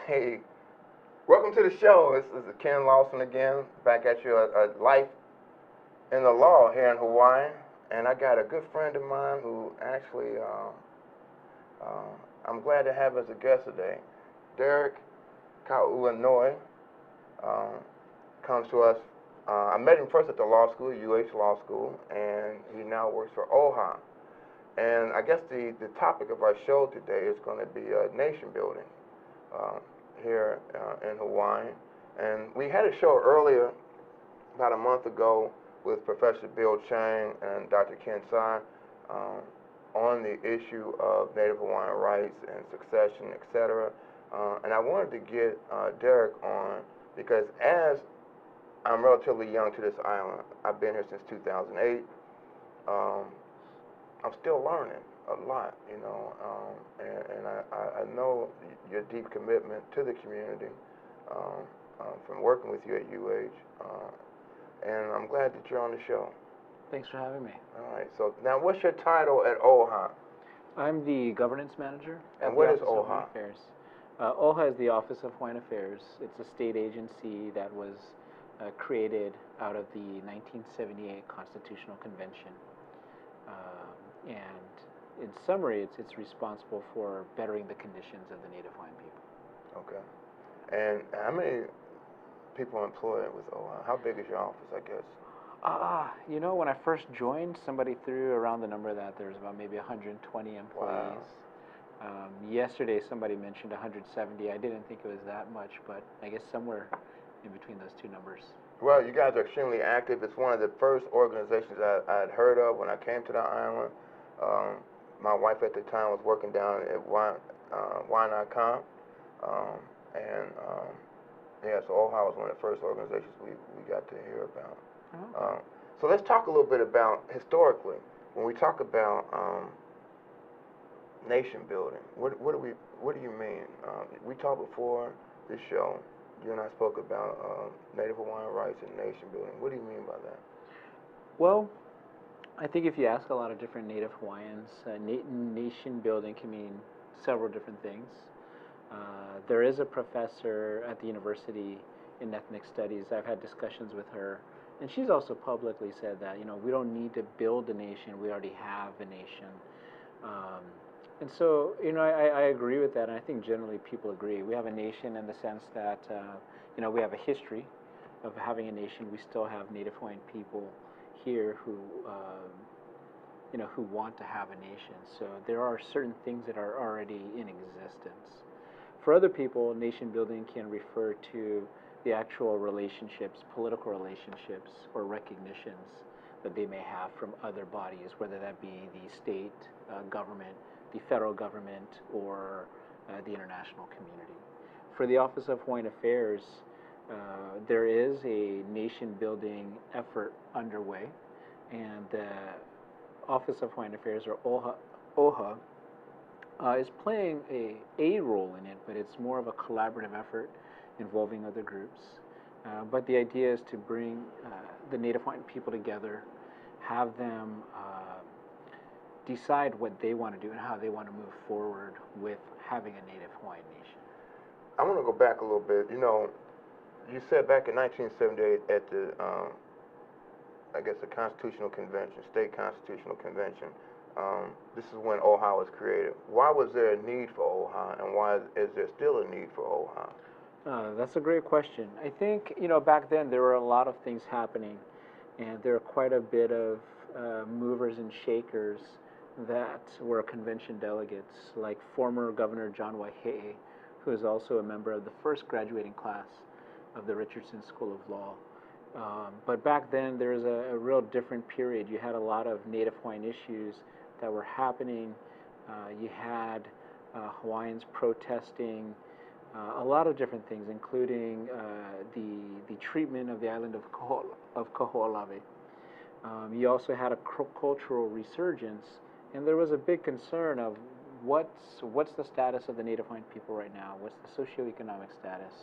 Hey, welcome to the show. This is Kennth Lawson again, back at you, a life in the law here in Hawaii. And I got a good friend of mine who actually, I'm glad to have as a guest today. Derek Kauanoe comes to us. I met him first at the law school, UH Law School, and he now works for OHA. And I guess the topic of our show today is going to be nation building here in Hawaii. And we had a show earlier, about a month ago, with Professor Bill Chang and Dr. Ken Tsai on the issue of Native Hawaiian rights and succession, etc. And I wanted to get Derek on because as I'm relatively young to this island, I've been here since 2008. I'm still learning a lot, you know, and I know your deep commitment to the community from working with you at UH, and I'm glad that you're on the show. Thanks for having me. All right, so now what's your title at OHA? I'm the governance manager. And what is OHA? OHA is the Office of Hawaiian Affairs. It's a state agency that was created out of the 1978 Constitutional Convention. And in summary, it's responsible for bettering the conditions of the Native Hawaiian people. Okay. And how many people are employed with OHA? How big is your office, I guess? You know, when I first joined, somebody threw around the number that there's about maybe 120 employees. Wow. Yesterday, somebody mentioned 170. I didn't think it was that much, but I guess somewhere in between those two numbers. Well, you guys are extremely active. It's one of the first organizations I had heard of when I came to the island. My wife at the time was working down at Waianae, yeah, so OHA was one of the first organizations we got to hear about. Oh. So let's talk a little bit about historically. When we talk about nation building, what do you mean? We talked before this show. You and I spoke about Native Hawaiian rights and nation building. What do you mean by that? Well, I think if you ask a lot of different Native Hawaiians, nation building can mean several different things. There is a professor at the university in ethnic studies. I've had discussions with her, and she's also publicly said that, you know, we don't need to build a nation, we already have a nation. And so, you know, I agree with that, and I think generally people agree. We have a nation in the sense that, you know, we have a history of having a nation. We still have Native Hawaiian people here who, you know, who want to have a nation. So there are certain things that are already in existence. For other people, nation building can refer to the actual relationships, political relationships, or recognitions that they may have from other bodies, whether that be the state government, the federal government, or the international community. For the Office of Hawaiian Affairs, there is a nation-building effort underway, and the Office of Hawaiian Affairs, or OHA, is playing a role in it, but it's more of a collaborative effort involving other groups. But the idea is to bring the Native Hawaiian people together, have them decide what they want to do and how they want to move forward with having a Native Hawaiian nation. I want to go back a little bit. You know, you said back in 1978 at the, I guess, the Constitutional Convention, State Constitutional Convention, this is when OHA was created. Why was there a need for OHA, and why is there still a need for OHA? That's a great question. I think, you know, back then there were a lot of things happening, and there were quite a bit of movers and shakers that were convention delegates, like former Governor John Waihee, who is also a member of the first graduating class of the Richardson School of Law. But back then there was a real different period. You had a lot of Native Hawaiian issues that were happening. You had Hawaiians protesting a lot of different things, including the treatment of the island of Kaho'olawe. You also had a cultural resurgence, and there was a big concern of what's the status of the Native Hawaiian people right now? What's the socioeconomic status,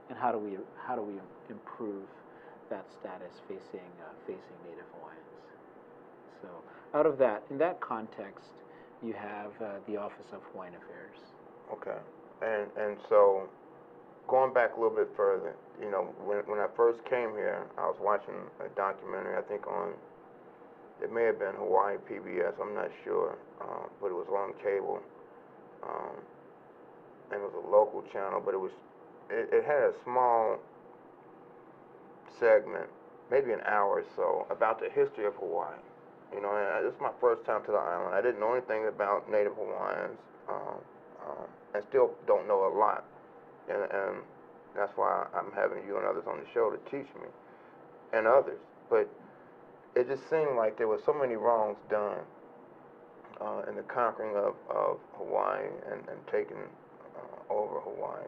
and how do we improve that status facing Native Hawaiians? So, out of that, in that context, you have the Office of Hawaiian Affairs. Okay, and so going back a little bit further, you know, when I first came here, I was watching a documentary, I think on, it may have been Hawaii PBS, I'm not sure, but it was on cable, and it was a local channel, but it had a small segment, maybe an hour or so, about the history of Hawaii. You know, and this is my first time to the island. I didn't know anything about Native Hawaiians, and still don't know a lot. And that's why I'm having you and others on the show to teach me, and others. But it just seemed like there were so many wrongs done in the conquering of Hawaii and taking over Hawaii.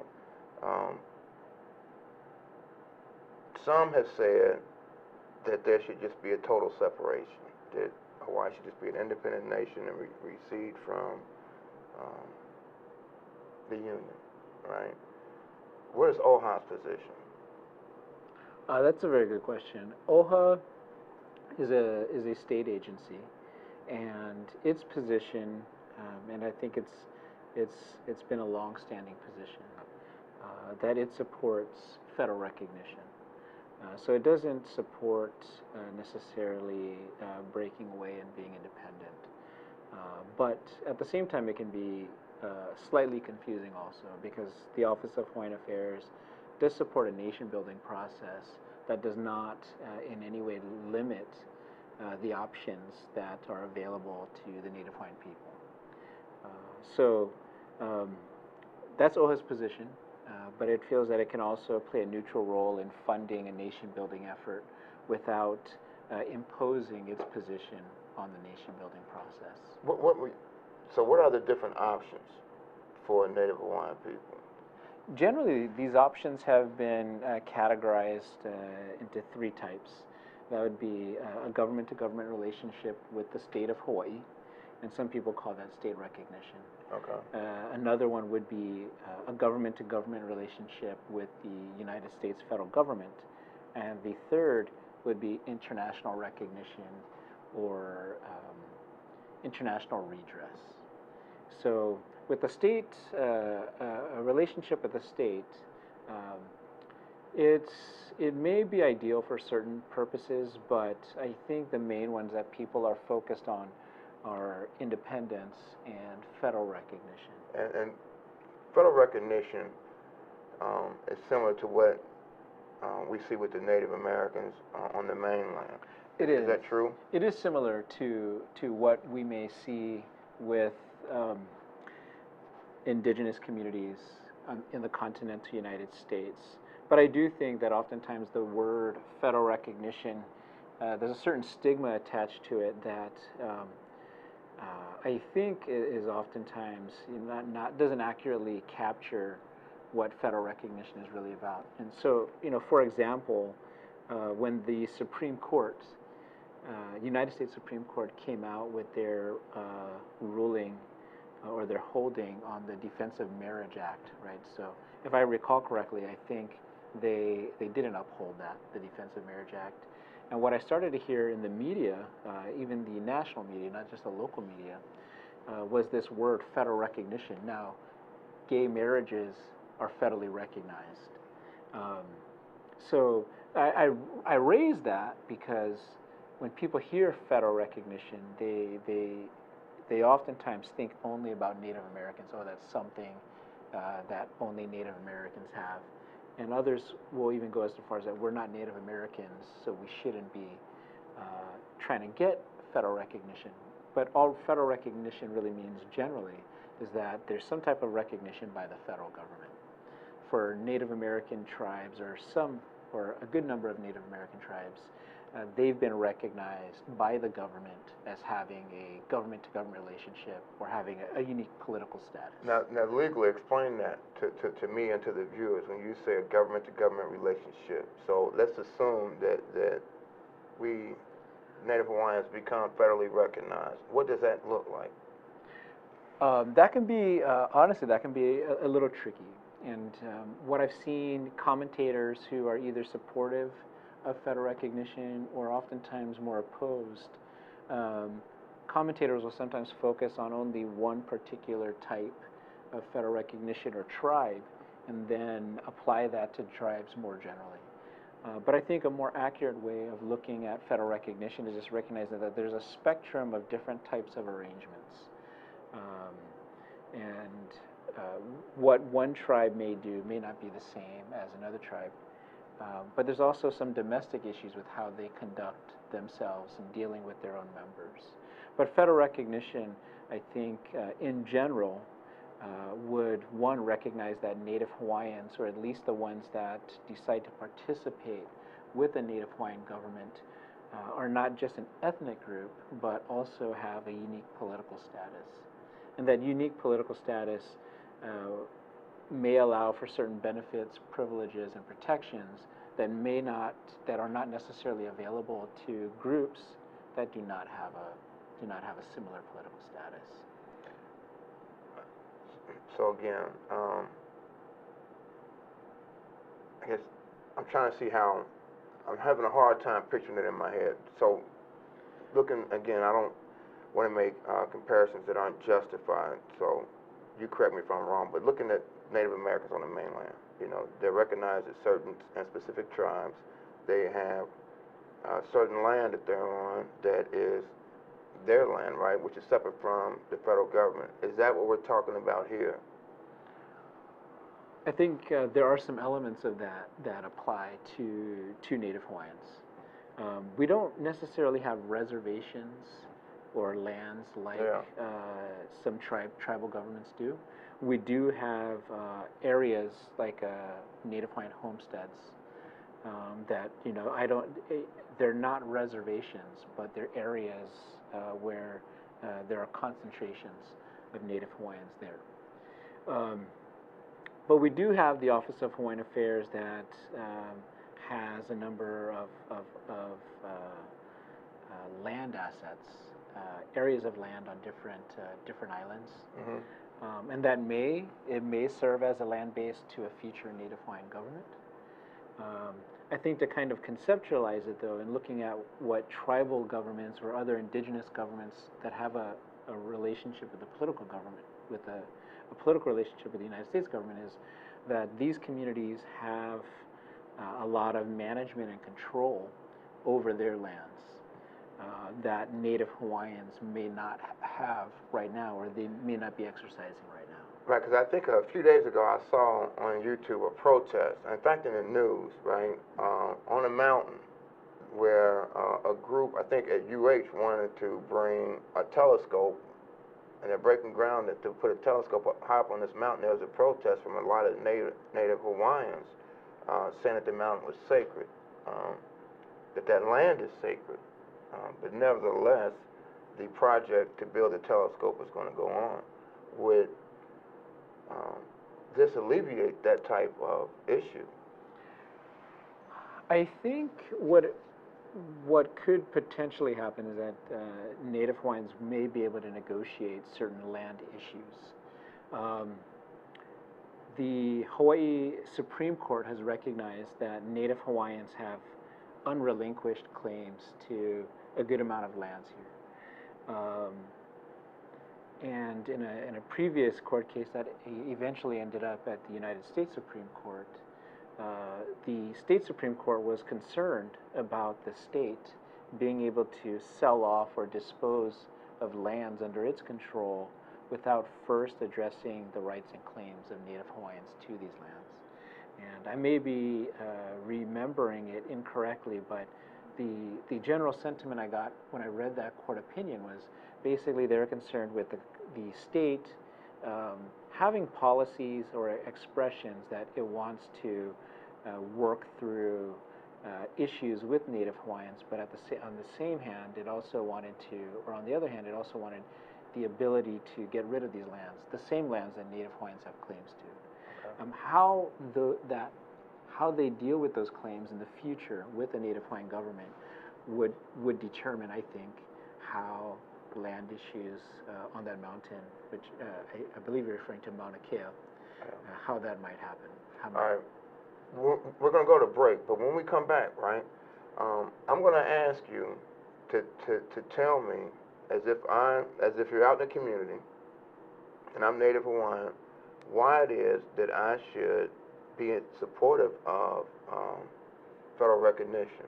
Some have said that there should just be a total separation, that Hawaii should just be an independent nation and recede from the Union, right? What is OHA's position? That's a very good question. OHA is a state agency, and its position, and I think it's been a long-standing position, that it supports federal recognition. So it doesn't support necessarily breaking away and being independent, but at the same time it can be slightly confusing also, because the Office of Hawaiian Affairs does support a nation-building process that does not in any way limit the options that are available to the Native Hawaiian people. So that's OHA's position. But it feels that it can also play a neutral role in funding a nation-building effort without imposing its position on the nation-building process. So what are the different options for Native Hawaiian people? Generally, these options have been categorized into three types. That would be a government-to-government relationship with the state of Hawaii, and some people call that state recognition. Okay. Another one would be a government-to-government relationship with the United States federal government. And the third would be international recognition or international redress. So with the state, a relationship with the state, it may be ideal for certain purposes, but I think the main ones that people are focused on are independence and federal recognition. And federal recognition is similar to what we see with the Native Americans on the mainland. It is. Is that true? It is similar to what we may see with indigenous communities in the continental United States. But I do think that oftentimes the word federal recognition, there's a certain stigma attached to it that I think is oftentimes doesn't accurately capture what federal recognition is really about. And so, for example, when the Supreme Court, United States Supreme Court came out with their ruling or their holding on the Defense of Marriage Act, right? So if I recall correctly, I think they didn't uphold that, the Defense of Marriage Act. And what I started to hear in the media, even the national media, not just the local media, was this word federal recognition. Now, gay marriages are federally recognized. So I raise that because when people hear federal recognition, they oftentimes think only about Native Americans. Oh, that's something that only Native Americans have. And others will even go as far as that we're not Native Americans, so we shouldn't be trying to get federal recognition. But all federal recognition really means generally is that there's some type of recognition by the federal government. For Native American tribes, or a good number of Native American tribes, they've been recognized by the government as having a government-to-government relationship or having a unique political status. Now legally, explain that to me and to the viewers when you say a government-to-government relationship. So let's assume that we Native Hawaiians become federally recognized. What does that look like? That can be, honestly, that can be a little tricky. And what I've seen, commentators who are either supportive of federal recognition or oftentimes more opposed, commentators will sometimes focus on only one particular type of federal recognition or tribe and then apply that to tribes more generally. But I think a more accurate way of looking at federal recognition is just recognizing that there's a spectrum of different types of arrangements. What one tribe may do may not be the same as another tribe. But there's also some domestic issues with how they conduct themselves in dealing with their own members. But federal recognition, I think, in general, would, one, recognize that Native Hawaiians, or at least the ones that decide to participate with the Native Hawaiian government, are not just an ethnic group, but also have a unique political status. And that unique political status may allow for certain benefits, privileges, and protections that are not necessarily available to groups that do not have a similar political status. So again, I guess I'm trying to see how, I'm having a hard time picturing it in my head. So looking, again, I don't want to make comparisons that aren't justified, so you correct me if I'm wrong, but looking at Native Americans on the mainland, you know, they're recognized as certain and specific tribes. They have certain land that they're on that is their land, right, which is separate from the federal government. Is that what we're talking about here? I think there are some elements of that apply to Native Hawaiians. We don't necessarily have reservations or lands like some tribal governments do. We do have areas like Native Hawaiian homesteads that, you know, they're not reservations, but they're areas where there are concentrations of Native Hawaiians there. But we do have the Office of Hawaiian Affairs that has a number of land assets, areas of land on different islands, and that may serve as a land base to a future Native Hawaiian government. I think to kind of conceptualize it, though, and looking at what tribal governments or other indigenous governments that have a relationship with the political government, with a political relationship with the United States government, is that these communities have a lot of management and control over their lands that Native Hawaiians may not have right now, or they may not be exercising right now. Right, because I think a few days ago I saw on YouTube a protest, in fact in the news, right, on a mountain where a group, I think at UH, wanted to bring a telescope, and they're breaking ground to put a telescope high up on this mountain. There was a protest from a lot of Native Hawaiians saying that the mountain was sacred, that land is sacred. But nevertheless, the project to build a telescope is going to go on. Would this alleviate that type of issue? I think what could potentially happen is that Native Hawaiians may be able to negotiate certain land issues. The Hawaii Supreme Court has recognized that Native Hawaiians have unrelinquished claims to a good amount of lands here. And in a previous court case that eventually ended up at the United States Supreme Court, the state Supreme Court was concerned about the state being able to sell off or dispose of lands under its control without first addressing the rights and claims of Native Hawaiians to these lands. And I may be remembering it incorrectly, but the general sentiment I got when I read that court opinion was basically they're concerned with the state having policies or expressions that it wants to work through issues with Native Hawaiians, but on the same hand, it also wanted to, or on the other hand, it also wanted the ability to get rid of these lands, the same lands that Native Hawaiians have claims to. Okay. How they deal with those claims in the future with the Native Hawaiian government would determine, I think, how land issues on that mountain, which I believe you're referring to Mauna Kea, how that might happen. All right. We're going to go to break, but when we come back, right, I'm going to ask you to tell me, as if you're out in the community, and I'm Native Hawaiian, why it is that I should be supportive of federal recognition.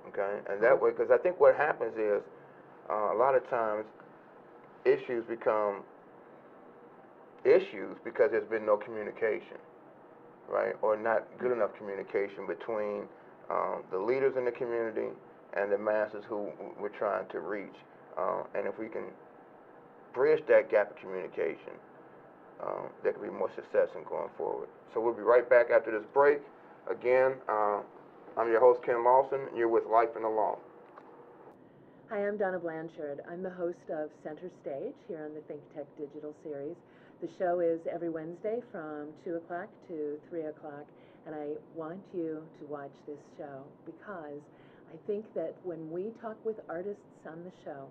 Okay, and that way, because I think what happens is a lot of times issues become issues because there's been no communication, right, or not good enough communication between the leaders in the community and the masses who we're trying to reach. And if we can bridge that gap of communication, there can be more success in going forward. So we'll be right back after this break. Again, I'm your host, Kennth Lawson, and you're with Life in the Law. Hi, I'm Donna Blanchard. I'm the host of Center Stage here on the ThinkTech digital series. The show is every Wednesday from 2 o'clock to 3 o'clock, and I want you to watch this show because I think that when we talk with artists on the show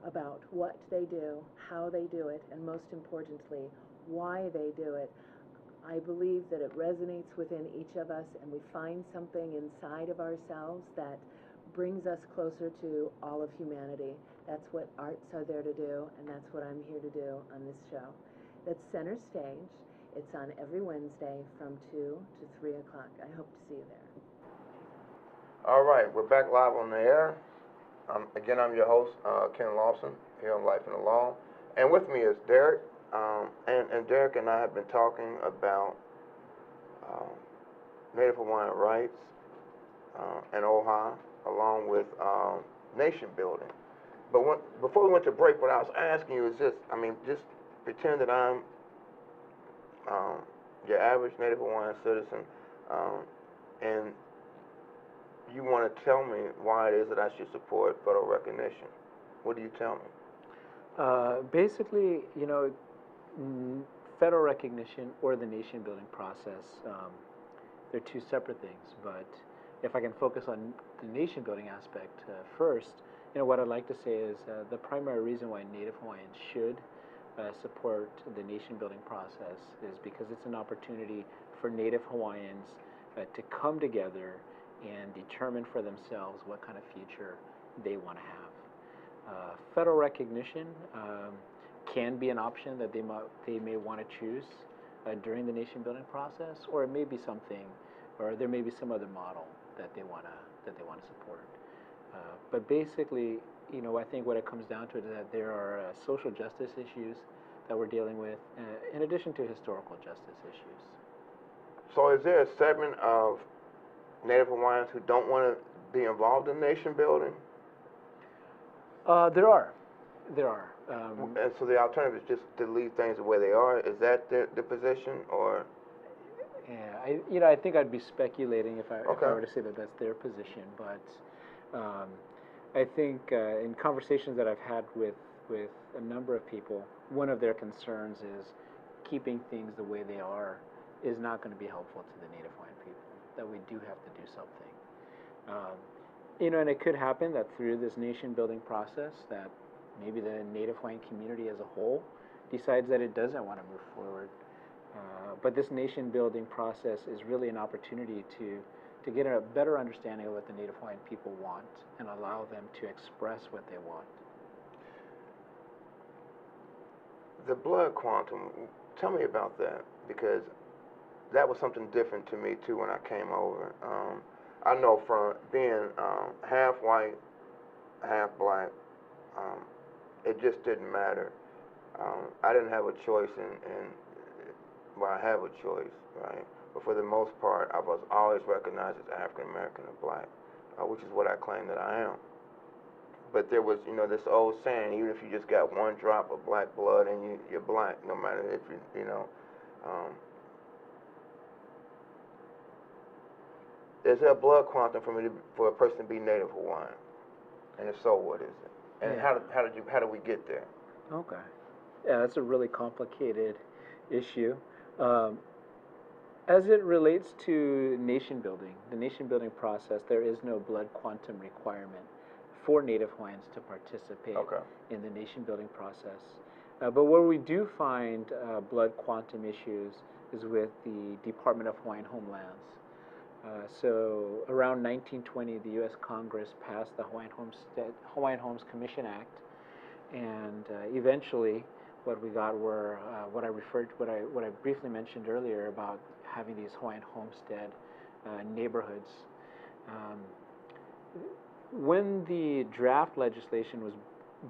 about what they do, how they do it, and most importantly, why they do it, I believe that it resonates within each of us, and we find something inside of ourselves that brings us closer to all of humanity. That's what arts are there to do, and that's what I'm here to do on this show. That's Center Stage. It's on every Wednesday from 2 to 3 o'clock. I hope to see you there. All right, we're back live on the air. Again, I'm your host, Kennth Lawson, here on Life in the Law. And with me is Derek. And Derek and I have been talking about Native Hawaiian rights and OHA, along with nation building. But before we went to break, what I was asking you is this, just pretend that I'm your average Native Hawaiian citizen, and you want to tell me why it is that I should support federal recognition. What do you tell me? Basically, federal recognition or the nation building process, they're two separate things, but if I can focus on the nation building aspect first, what I'd like to say is the primary reason why Native Hawaiians should support the nation building process is because it's an opportunity for Native Hawaiians to come together and determine for themselves what kind of future they want to have. Federal recognition can be an option that they may want to choose during the nation building process, or it may be something, or there may be some other model that they want to support. But basically, I think what it comes down to is that there are social justice issues that we're dealing with, in addition to historical justice issues. So is there a segment of Native Hawaiians who don't want to be involved in nation building? There are. And so the alternative is just to leave things the way they are. Is that the position, or? Yeah, I think I'd be speculating if I were to say that that's their position. But I think in conversations that I've had with a number of people, one of their concerns is keeping things the way they are is not going to be helpful to the Native Hawaiian people. That we do have to do something. And it could happen that through this nation building process that maybe the Native Hawaiian community as a whole decides that it doesn't want to move forward. But this nation building process is really an opportunity to get a better understanding of what the Native Hawaiian people want and allow them to express what they want. The blood quantum, tell me about that, because that was something different to me too when I came over. I know from being half white, half black, it just didn't matter. I didn't have a choice well, I have a choice, right? But for the most part, I was always recognized as African American or black, which is what I claim that I am. But there was, this old saying, even if you just got one drop of black blood and you're black, no matter if is there a blood quantum for a person to be Native Hawaiian? And if so, what is it? And how do we get there? Okay. Yeah, that's a really complicated issue. As it relates to nation building, the nation building process, there is no blood quantum requirement for Native Hawaiians to participate in the nation building process. But where we do find blood quantum issues is with the Department of Hawaiian Homelands. So around 1920, the U.S. Congress passed the Hawaiian Homes Commission Act, and eventually what we got were what I briefly mentioned earlier about having these Hawaiian homestead neighborhoods. Um, when the draft legislation was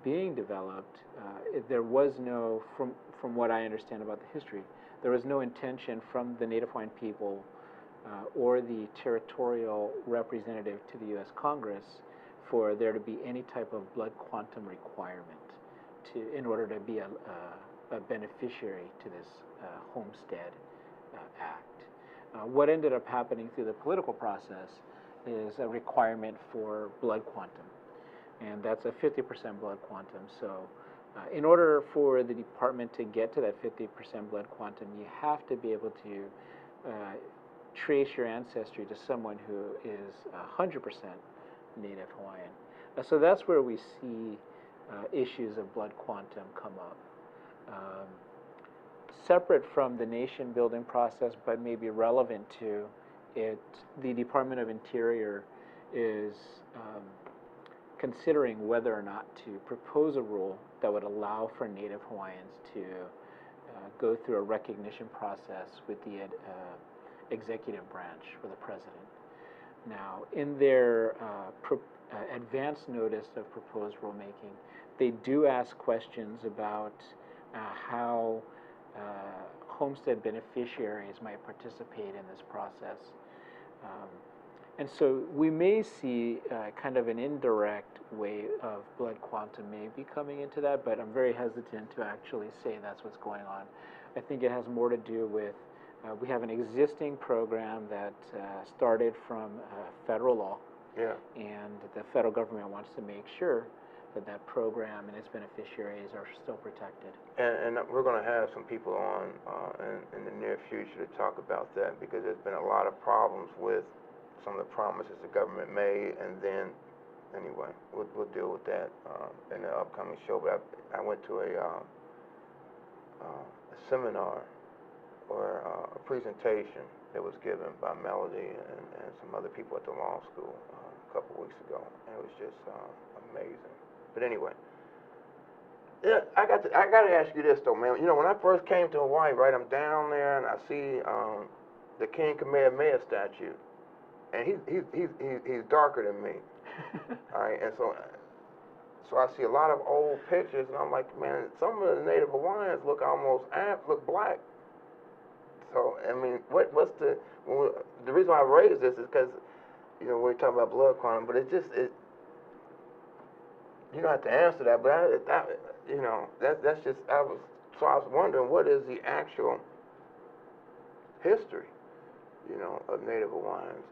being developed, there was no, from what I understand about the history, there was no intention from the Native Hawaiian people or the territorial representative to the U.S. Congress for there to be any type of blood quantum requirement in order to be a beneficiary to this Homestead Act. What ended up happening through the political process is a requirement for blood quantum, and that's a 50% blood quantum. So in order for the department to get to that 50% blood quantum, you have to be able to trace your ancestry to someone who is 100% Native Hawaiian. So that's where we see issues of blood quantum come up. Separate from the nation building process, but maybe relevant to it, the Department of Interior is considering whether or not to propose a rule that would allow for Native Hawaiians to go through a recognition process with the executive branch or the president. Now, in their advance notice of proposed rulemaking, they do ask questions about how homestead beneficiaries might participate in this process. And so we may see kind of an indirect way of blood quantum maybe coming into that, but I'm very hesitant to actually say that's what's going on. I think it has more to do with we have an existing program that started from federal law, and the federal government wants to make sure that that program and its beneficiaries are still protected. And we're going to have some people on in the near future to talk about that, because there's been a lot of problems with some of the promises the government made, and then, anyway, we'll deal with that in the upcoming show. But I went to a seminar or a presentation that was given by Melody and some other people at the law school a couple weeks ago, and it was just amazing. But anyway, yeah, I got to ask you this though, man. You know, when I first came to Hawaii, right, I'm down there and I see the King Kamehameha statue, and he's darker than me. All right, and so I see a lot of old pictures, and I'm like, man, some of the Native Hawaiians look look black. So I mean, what's the reason why I raised this is because, you know, we're talking about blood quantum, but you don't have to answer that, but that's just I was wondering, what is the actual history, you know, of Native Hawaiians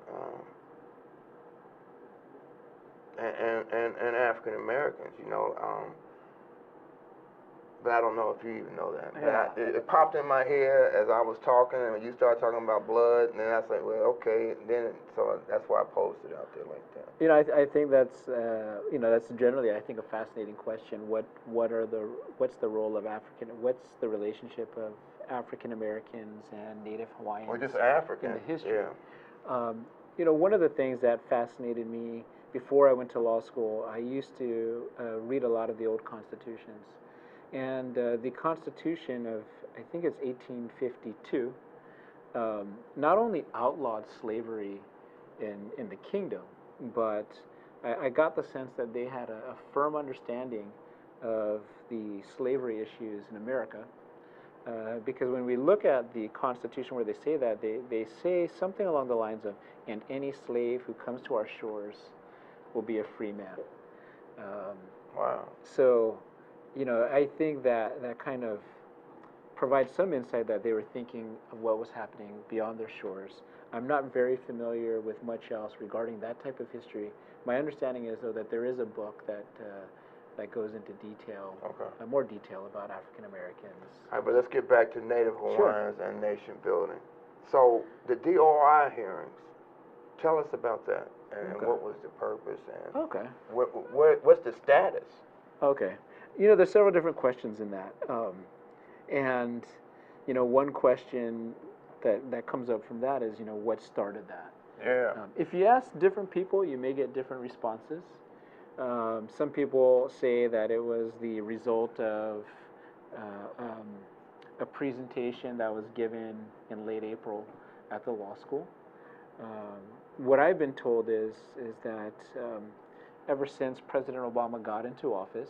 and African Americans, you know, but I don't know if you even know that. Yeah. But it popped in my head as I was talking, and you started talking about blood, and then I was like, well, okay. So that's why I posted it out there like that. You know, I think that's that's generally, I think, a fascinating question. What's the role of what's the relationship of African Americans and Native Hawaiians, or just African in the history? Yeah. You know, one of the things that fascinated me before I went to law school, I used to read a lot of the old constitutions. And the Constitution of, I think it's 1852, not only outlawed slavery in the kingdom, but I got the sense that they had a firm understanding of the slavery issues in America. Because when we look at the Constitution where they say that, they say something along the lines of, and any slave who comes to our shores will be a free man. Wow. So, you know, I think that kind of provides some insight that they were thinking of what was happening beyond their shores. I'm not very familiar with much else regarding that type of history. My understanding is, though, that there is a book that goes into detail, more detail about African Americans. All right, but let's get back to Native Hawaiians and nation building. So the DOI hearings, tell us about that, and what was the purpose, and what's the status? Okay. You know, there's several different questions in that. And, you know, one question that comes up from that is, you know, what started that? Yeah. If you ask different people, you may get different responses. Some people say that it was the result of a presentation that was given in late April at the law school. What I've been told is that ever since President Obama got into office,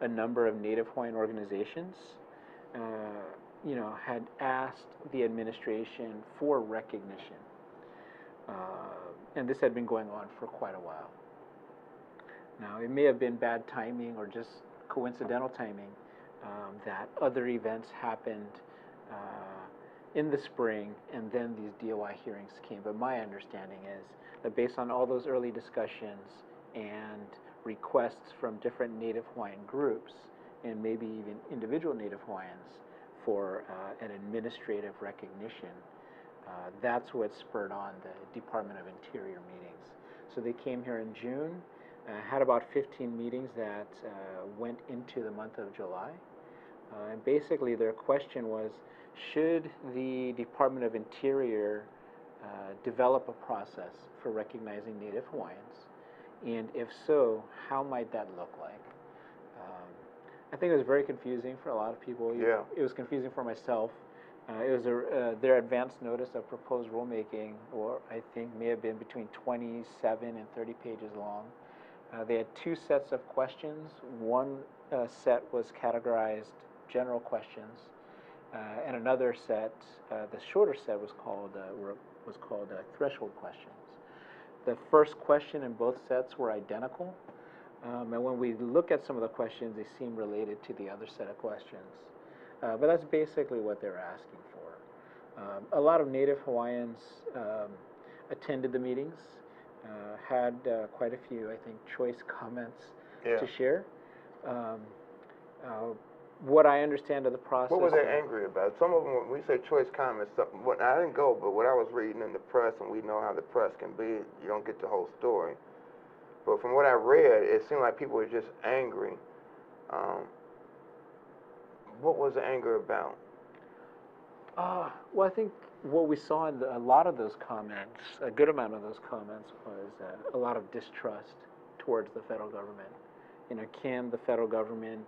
a number of Native Hawaiian organizations, had asked the administration for recognition, and this had been going on for quite a while. Now, it may have been bad timing or just coincidental timing that other events happened in the spring, and then these DOI hearings came. But my understanding is that based on all those early discussions and requests from different Native Hawaiian groups, and maybe even individual Native Hawaiians for an administrative recognition, that's what spurred on the Department of Interior meetings. So they came here in June, had about 15 meetings that went into the month of July. And basically their question was, should the Department of Interior develop a process for recognizing Native Hawaiians? And if so, how might that look like? I think it was very confusing for a lot of people. Yeah. It was confusing for myself. It was their advance notice of proposed rulemaking, or I think may have been between 27 and 30 pages long. They had two sets of questions. One set was categorized general questions, and another set, the shorter set, was called threshold questions. The first question in both sets were identical, and when we look at some of the questions, they seem related to the other set of questions. But that's basically what they're asking for. A lot of Native Hawaiians attended the meetings, had quite a few, I think, choice comments to share. What I understand of the process. What were they angry about? Some of them, when we say choice comments, I didn't go, but what I was reading in the press, and we know how the press can be, you don't get the whole story. But from what I read, it seemed like people were just angry. What was the anger about? Well, I think what we saw in a lot of those comments, a good amount of those comments, was a lot of distrust towards the federal government. Can the federal government,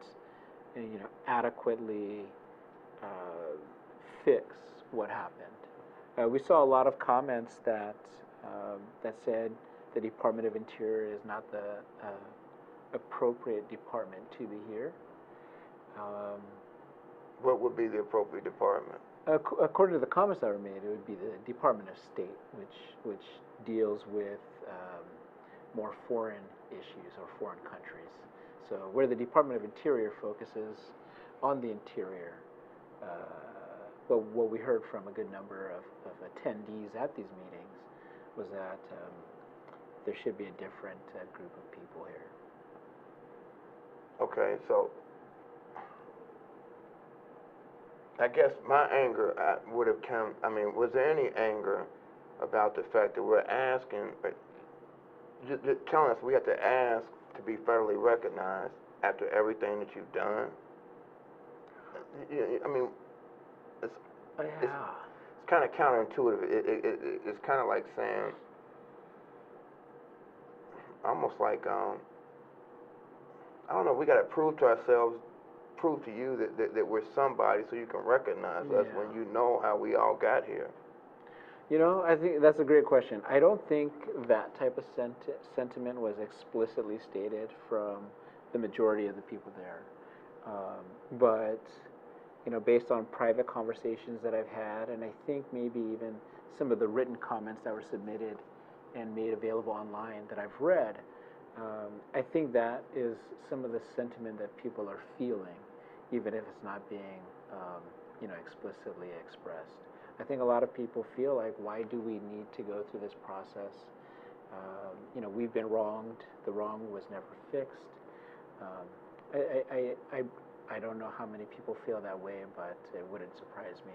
adequately fix what happened? We saw a lot of comments that said the Department of Interior is not the appropriate department to be here. What would be the appropriate department? According to the comments that were made, it would be the Department of State, which deals with more foreign issues or foreign countries. So where the Department of Interior focuses on the interior, but what we heard from a good number of attendees at these meetings was that there should be a different group of people here. Okay, so I guess my anger would have come, was there any anger about the fact that we're asking, just telling us we have to ask to be federally recognized after everything that you've done? It's kind of counterintuitive. It's kind of like saying, almost like, I don't know, we got to prove to ourselves, prove to you that we're somebody so you can recognize us when you know how we all got here. I think that's a great question. I don't think that type of sentiment was explicitly stated from the majority of the people there. But, based on private conversations that I've had, and I think maybe even some of the written comments that were submitted and made available online that I've read, I think that is some of the sentiment that people are feeling, even if it's not being, explicitly expressed. I think a lot of people feel like, why do we need to go through this process? We've been wronged. The wrong was never fixed. I don't know how many people feel that way, but it wouldn't surprise me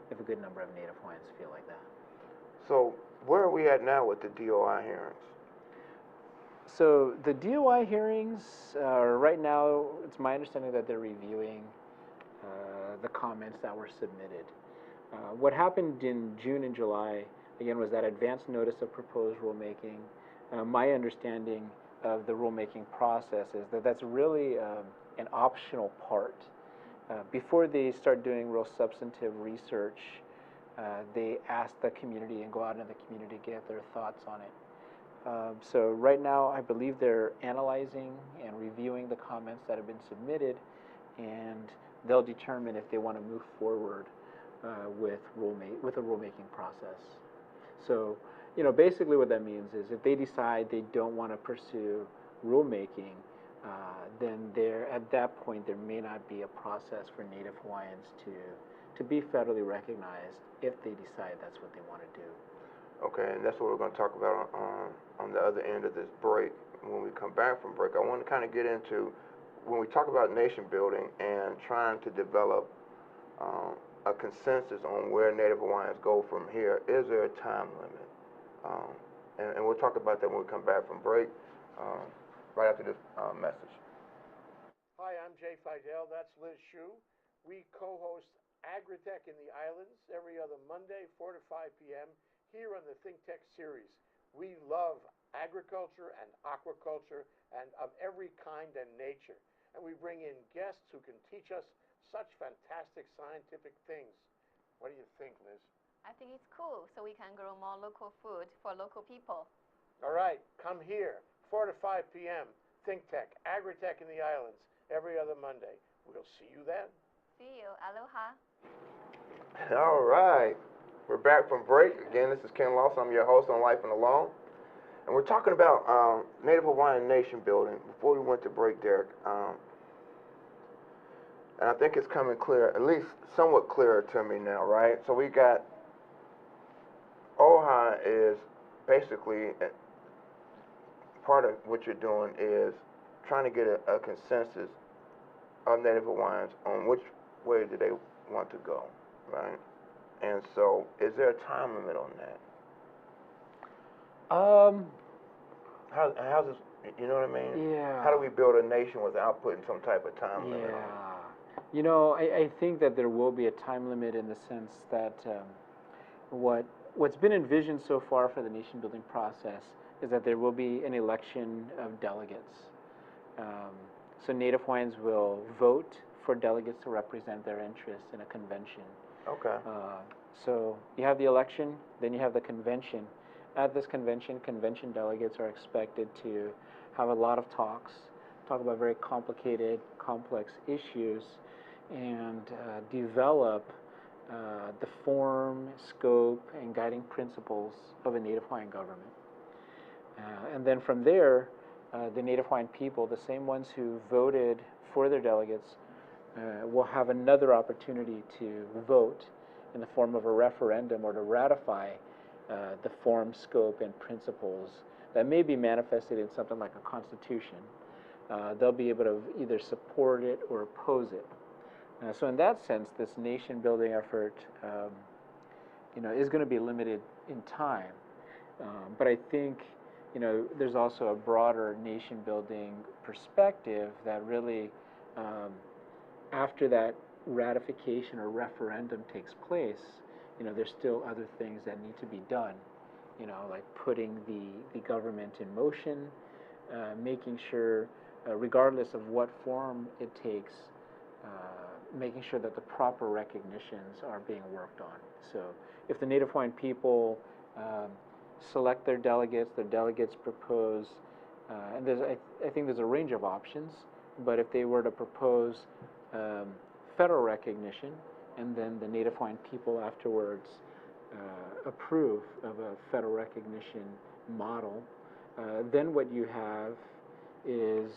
if a good number of Native Hawaiians feel like that. So where are we at now with the DOI hearings? So the DOI hearings, right now, it's my understanding that they're reviewing the comments that were submitted. What happened in June and July, again, was that advance notice of proposed rulemaking. My understanding of the rulemaking process is that that's really an optional part before they start doing real substantive research, they ask the community and go out in the community to get their thoughts on it. So right now, I believe they're analyzing and reviewing the comments that have been submitted, and they'll determine if they want to move forward with a rulemaking process. So, basically what that means is if they decide they don't want to pursue rulemaking, then at that point there may not be a process for Native Hawaiians to be federally recognized if they decide that's what they want to do. Okay, and that's what we're going to talk about on the other end of this break. When we come back from break, I want to kind of get into, when we talk about nation building and trying to develop a consensus on where Native Hawaiians go from here, is there a time limit? And we'll talk about that when we come back from break, right after this message. Hi, I'm Jay Fidel. That's Liz Shue. We co-host Agritech in the Islands every other Monday, 4 to 5 p.m. here on the ThinkTech series. We love agriculture and aquaculture and of every kind and nature. And we bring in guests who can teach us such fantastic scientific things. What do you think, Liz? I think it's cool, so we can grow more local food for local people. All right, come here, 4 to 5 p.m., ThinkTech, Agritech in the Islands, every other Monday. We'll see you then. See you. Aloha. All right. We're back from break. Again, this is Kennth Lawson. I'm your host on Life in the Law. And we're talking about Native Hawaiian nation building. Before we went to break, Derek, and I think it's coming clear, at least somewhat clearer to me now, right? So we got OHA is basically, part of what you're doing is trying to get a consensus of Native Hawaiians on which way do they want to go, right? And so, is there a time limit on that? How's this, you know what I mean? Yeah. How do we build a nation without putting some type of time limit on it? I think that there will be a time limit in the sense that what's been envisioned so far for the nation building process is that there will be an election of delegates. So Native Hawaiians will vote for delegates to represent their interests in a convention. Okay. So you have the election, then you have the convention. At this convention, convention delegates are expected to have a lot of talk about very complicated, complex issues, and develop the form, scope, and guiding principles of a Native Hawaiian government. And then from there, the Native Hawaiian people, the same ones who voted for their delegates, will have another opportunity to vote in the form of a referendum or to ratify the form, scope, and principles that may be manifested in something like a constitution. They'll be able to either support it or oppose it. So in that sense, this nation-building effort, is going to be limited in time. But I think, there's also a broader nation-building perspective that really, after that ratification or referendum takes place, there's still other things that need to be done, like putting the government in motion, making sure, regardless of what form it takes, making sure that the proper recognitions are being worked on. So if the Native Hawaiian people select their delegates propose, and I think there's a range of options, but if they were to propose federal recognition, and then the Native Hawaiian people afterwards approve of a federal recognition model, then what you have is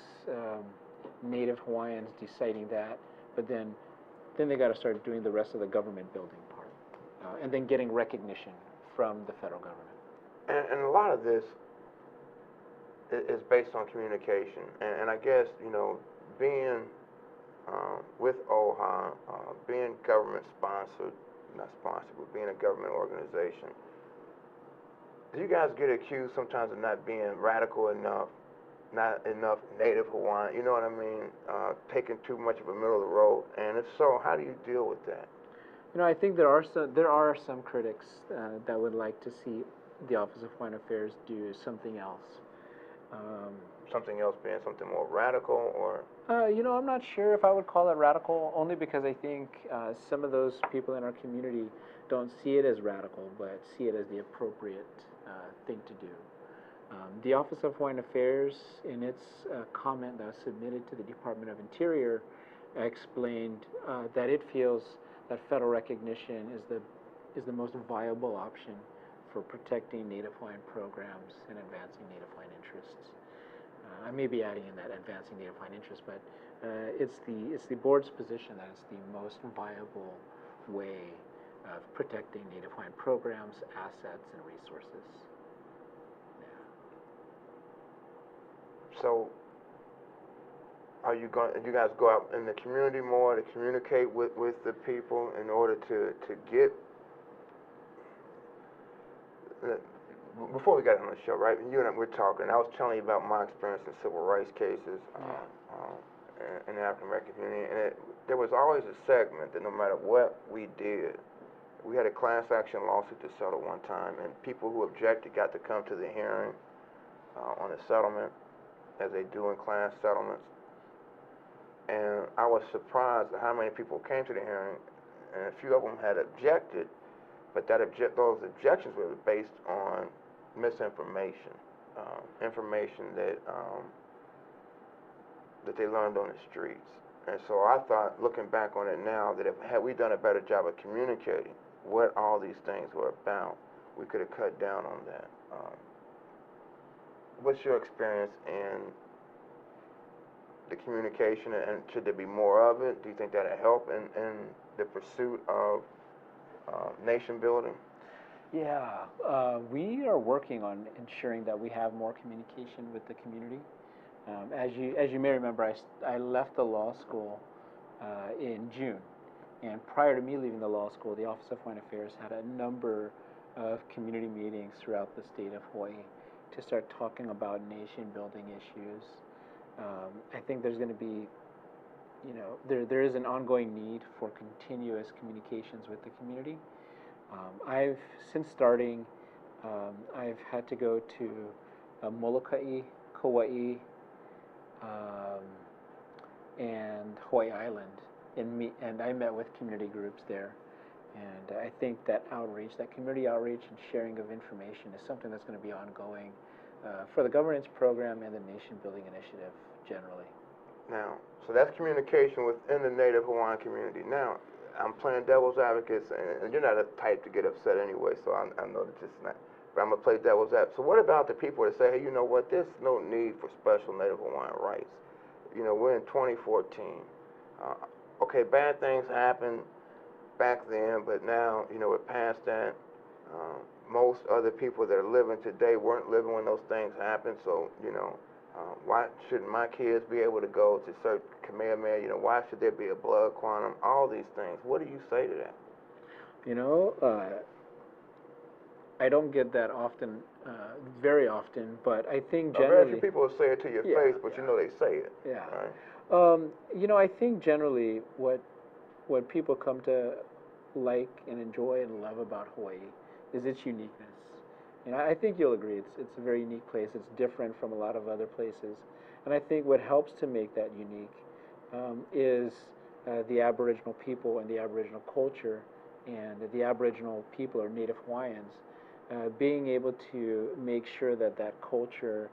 Native Hawaiians deciding that, but then they got to start doing the rest of the government building part, and then getting recognition from the federal government. And a lot of this is based on communication, and I guess, being with OHA, being government sponsored, not sponsored, but being a government organization, do you guys get accused sometimes of not being radical enough, not enough Native Hawaiian, you know what I mean, taking too much of a middle of the road? And if so, how do you deal with that? I think there are some critics that would like to see the Office of Hawaiian Affairs do something else. Something else being something more radical, or? I'm not sure if I would call it radical, only because I think some of those people in our community don't see it as radical, but see it as the appropriate thing to do. The Office of Hawaiian Affairs, in its comment that was submitted to the Department of Interior, explained that it feels that federal recognition is the most viable option for protecting Native Hawaiian programs and advancing Native Hawaiian interests. I may be adding in that advancing Native Hawaiian interests, but it's the board's position that it's the most viable way of protecting Native Hawaiian programs, assets, and resources. So, you guys go out in the community more to communicate with the people in order to get? Before we got on the show, right? You and I were talking. I was telling you about my experience in civil rights cases in the African American community, and there was always a segment that no matter what we did, we had a class action lawsuit to settle one time, and people who objected got to come to the hearing on the settlement, as they do in class settlements. And I was surprised at how many people came to the hearing, and a few of them had objected, but those objections were based on misinformation, information that they learned on the streets. And so I thought, looking back on it now, that had we done a better job of communicating what all these things were about, we could have cut down on that. What's your experience in the communication, and should there be more of it? Do you think that'll help in the pursuit of nation building? Yeah, we are working on ensuring that we have more communication with the community. As you may remember, I left the law school in June, and prior to me leaving the law school, the Office of Hawaiian Affairs had a number of community meetings throughout the state of Hawaii to start talking about nation building issues. I think there's going to be, there is an ongoing need for continuous communications with the community. Since starting, I've had to go to Molokai, Kauai, and Hawaii Island, and I met with community groups there. And I think that outreach, that community outreach and sharing of information is something that's going to be ongoing for the governance program and the nation building initiative generally. Now, so that's communication within the Native Hawaiian community. Now, I'm playing devil's advocate, and you're not a type to get upset anyway, so I know that it's not. But I'm going to play devil's advocate. So what about the people that say, hey, you know what, there's no need for special Native Hawaiian rights? We're in 2014. Okay, bad things happened back then, but now, we're past that. Most other people that are living today weren't living when those things happened, so, why shouldn't my kids be able to go to certain Kamehameha? Why should there be a blood quantum? All these things. What do you say to that? I don't get that often, very often, but I think generally... Very few people will say it to your face, but they say it. Yeah. Right? I think generally what people come to like and enjoy and love about Hawaii is its uniqueness. I think you'll agree it's a very unique place. It's different from a lot of other places. And I think what helps to make that unique is the Aboriginal people and the Aboriginal culture, and the Aboriginal people or Native Hawaiians being able to make sure that culture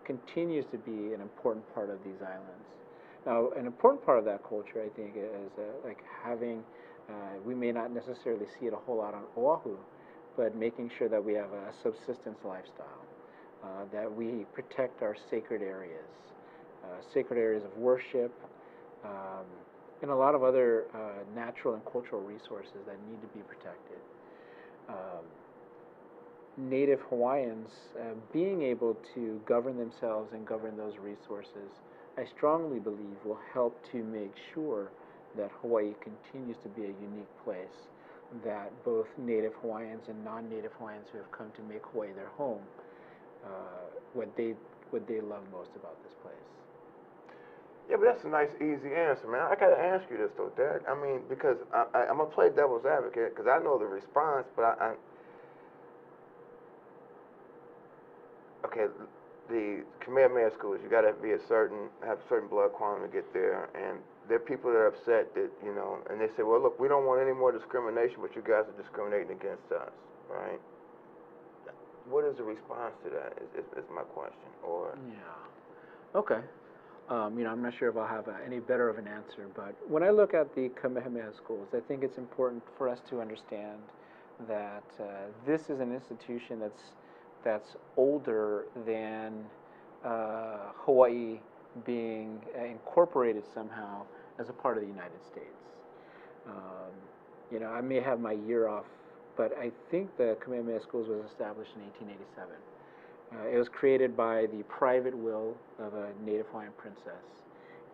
continues to be an important part of these islands. Now, an important part of that culture, I think, is like having, we may not necessarily see it a whole lot on Oahu, but making sure that we have a subsistence lifestyle, that we protect our sacred areas of worship, and a lot of other natural and cultural resources that need to be protected. Native Hawaiians being able to govern themselves and govern those resources, I strongly believe will help to make sure that Hawaii continues to be a unique place, that both Native Hawaiians and non-Native Hawaiians who have come to make Hawaii their home, what they love most about this place. Yeah, but that's a nice, easy answer, man. I got to ask you this, though, Derek. I mean, because I'm going to play devil's advocate, because I know the response, but okay, the Kamehameha schools, you got to have a certain blood quantum to get there, and there are people that are upset that, you know, and they say, well, look, we don't want any more discrimination, but you guys are discriminating against us, right? What is the response to that? Is my question. Or Yeah. Okay. You know, I'm not sure if I'll have any better of an answer, but when I look at the Kamehameha schools, I think it's important for us to understand that this is an institution that's older than Hawaii being incorporated somehow as a part of the United States. You know, I may have my year off, but I think the Kamehameha schools was established in 1887. It was created by the private will of a Native Hawaiian princess,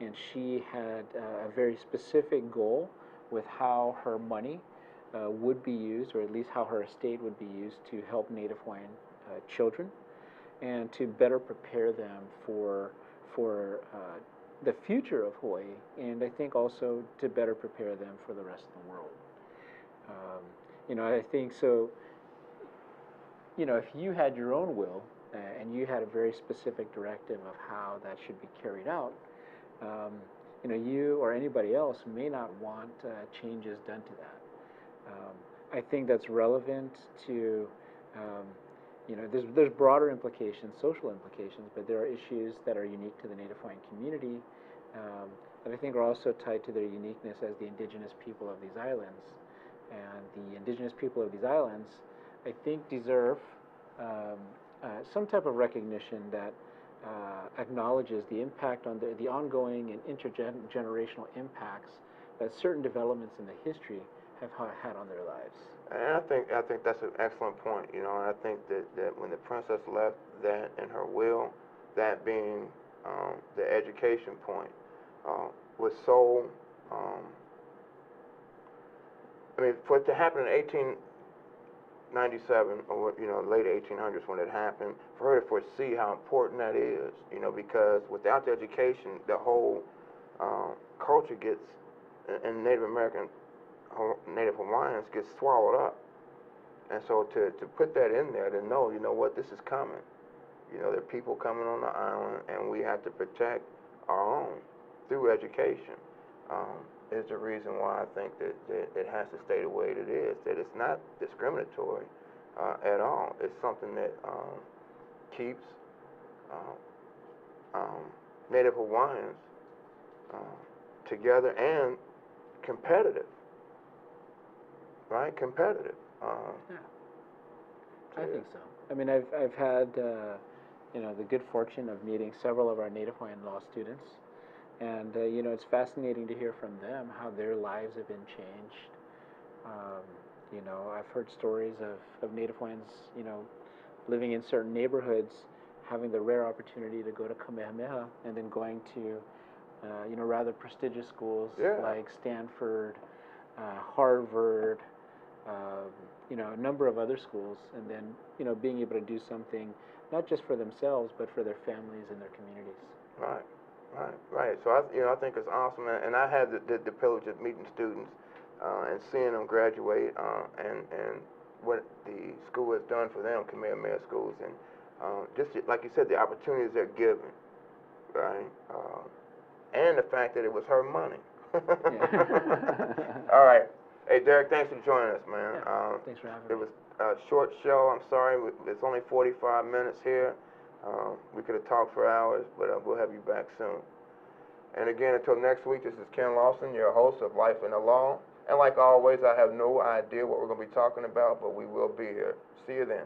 and she had a very specific goal with how her money would be used, or at least how her estate would be used to help Native Hawaiian children and to better prepare them for the future of Hawaii, and I think also to better prepare them for the rest of the world. You know, I think so. You know, if you had your own will and you had a very specific directive of how that should be carried out, you know, you or anybody else may not want changes done to that. I think that's relevant to, you know, there's broader implications, social implications, but there are issues that are unique to the Native Hawaiian community that I think are also tied to their uniqueness as the indigenous people of these islands. And the indigenous people of these islands, I think, deserve some type of recognition that acknowledges the impact on the ongoing and intergenerational impacts that certain developments in the history have had on their lives. And I think that's an excellent point. You know, and I think that when the princess left that in her will, that being the education point, was so. I mean, for it to happen in 1897, or, you know, late 1800s when it happened, for her to foresee how important that is, you know, because without the education, the whole culture gets, and Native Hawaiians gets swallowed up. And so to put that in there, to know, you know what, this is coming. You know, there are people coming on the island, and we have to protect our own through education. Is the reason why I think that it has to stay the way that it is, that it's not discriminatory at all. It's something that keeps Native Hawaiians together and competitive, right? Competitive. Yeah, I think so. I mean, I've had you know, the good fortune of meeting several of our Native Hawaiian law students. And, you know, it's fascinating to hear from them how their lives have been changed. You know, I've heard stories of Native Hawaiians, you know, living in certain neighborhoods, having the rare opportunity to go to Kamehameha and then going to, you know, rather prestigious schools like Stanford, Harvard, you know, a number of other schools, and then, you know, being able to do something not just for themselves, but for their families and their communities. Right. Right. So I think it's awesome, and I had the privilege of meeting students and seeing them graduate, and what the school has done for them, Kamehameha schools, and just like you said, the opportunities they're given, right, and the fact that it was her money. All right. Hey, Derek, thanks for joining us, man. Yeah, thanks for having me. It was a short show. I'm sorry, it's only 45 minutes here. We could have talked for hours, but we'll have you back soon. And again, until next week, this is Kennth Lawson, your host of Life in the Law. And like always, I have no idea what we're going to be talking about, but we will be here. See you then.